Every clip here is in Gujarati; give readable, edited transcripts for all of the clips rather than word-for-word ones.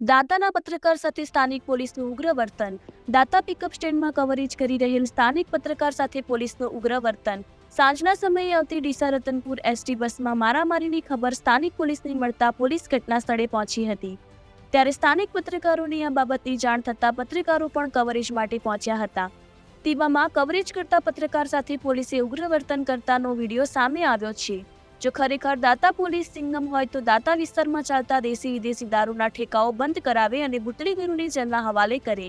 દાતાના પત્રકાર સાથે સ્થાનિક પોલીસનું ઉગ્ર વર્તન. દાતા પિકઅપ સ્ટેન્ડમાં કવરેજ કરી રહેલ સ્થાનિક પત્રકાર સાથે પોલીસનું ઉગ્ર વર્તન. સાંજના સમયે આવતી ડીસા રતનપુર એસટી બસમાં મારામારીની ખબર સ્થાનિક પોલીસને મળતા પોલીસ ઘટના સ્થળે પહોંચી હતી. ત્યારે સ્થાનિક પત્રકારોની આ બાબતની જાણ થતાં પત્રકારો પણ કવરેજ માટે પહોંચ્યા હતા. તેવામાં કવરેજ કરતા પત્રકાર સાથે પોલીસે ઉગ્ર વર્તન કરતાનો વિડીયો સામે આવ્યો છે. જો ખરેખર દાતા પોલીસ સિંગમ હોય તો દાતા વિસ્તારમાં ચાલતા દેશી વિદેશી દારૂના ઠેકાઓ બંધ કરાવે અને બુટલેગરોને જેલના હવાલે કરે.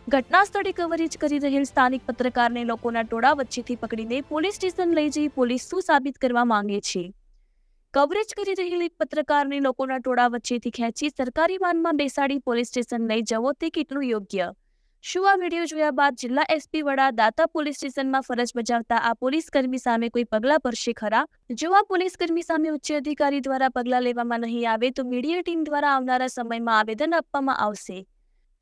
ઘટના સ્થળે કવરેજ કરી રહેલ સ્થાનિક પત્રકારને લોકોના ટોળા વચ્ચેથી પકડીને પોલીસ સ્ટેશન લઈ જઈ પોલીસ શું સાબિત કરવા માંગે છે. કવરેજ કરી રહેલ એક પત્રકારને લોકોના ટોળા વચ્ચેથી ખેંચી સરકારી વાનમાં બેસાડી પોલીસ સ્ટેશન લઈ જવો તે કેટલું યોગ્ય? શું આ વિડીયો જોયા બાદ જિલ્લા એસપી વડા દાતા પોલીસ સ્ટેશનમાં ફરજ બજાવતા આ પોલીસ કર્મી સામે કોઈ પગલાં ભરશે ખરા? જો આ પોલીસ કર્મી સામે ઉચ્ચ અધિકારી દ્વારા પગલાં લેવામાં નહીં આવે તો મીડિયા ટીમ દ્વારા આવનારા સમયમાં આવેદન આપવામાં આવશે.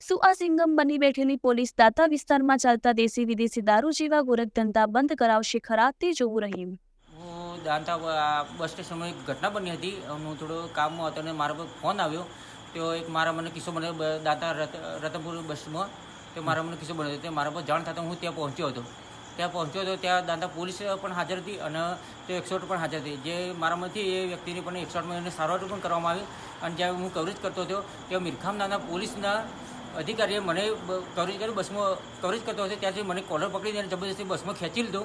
શું આ સિંગમ બની બેઠેલી પોલીસ દાતા વિસ્તારમાં ચાલતા દેશી વિદેશી દારૂ જેવા ગોરખધંધા બંધ કરાવશે ખરા તે જોવું રહ્યું. હું દાંતા બસ સ્ટેશનમાં એક ઘટના બની હતી. હું થોડો કામમાં હતો અને મારા પર ફોન આવ્યો. તો એક મારા મને કિસ્સો બન્યો દાંતા રતનપુર બસમાં. તે મારા મને કિસ્સો બન્યો તે મારા પર જાણ થતાં હું ત્યાં પહોંચ્યો હતો. ત્યાં દાંતા પોલીસ પણ હાજર હતી અને તે 108 પણ હાજર હતી. જે મારામાંથી એ વ્યક્તિની પણ 108માં એને સારવાર પણ કરવામાં આવી. અને જ્યારે હું કવરેજ કરતો હતો ત્યાં મિરખામ નામના પોલીસના અધિકારીએ મને કવરેજ કર્યું. બસમાં કવરેજ કરતો હતો ત્યારથી મને કોલર પકડી અને જબરદસ્તી બસમાં ખેંચી લીધો.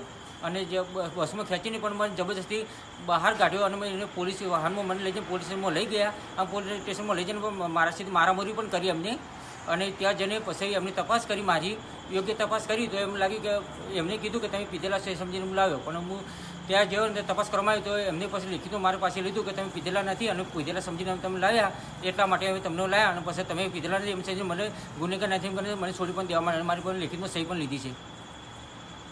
અને જે બસમાં ખેંચીને પણ મને જબરદસ્તી બહાર કાઢ્યો અને એને પોલીસ વાહનમાં મને લઈ જઈને પોલીસ સ્ટેશનમાં લઈ ગયા. આ પોલીસ સ્ટેશનમાં લઈ જઈને પણ મારામારી પણ કરી એમને. અને ત્યાં જઈને પછી એમની તપાસ કરી, મારી યોગ્ય તપાસ કરી તો એમ લાગ્યું કે એમને કીધું કે તમે પીધેલા છે સમજીને હું લાવ્યો. પણ હું ત્યાં ગયો અને તપાસ કરવામાં આવી તો એમને પછી લીખીતું મારી પાસે લીધું કે તમે પીધેલા નથી અને પીધેલા સમજીને તમે લાવ્યા એટલા માટે અમે તમને લાવ્યા અને પછી તમે પીધેલા નથી એમ સમજીને મને ગુનેગાર નથી મને છોડી પણ દેવામાં મારી પાસે લેખિતમાં સહી પણ લીધી છે.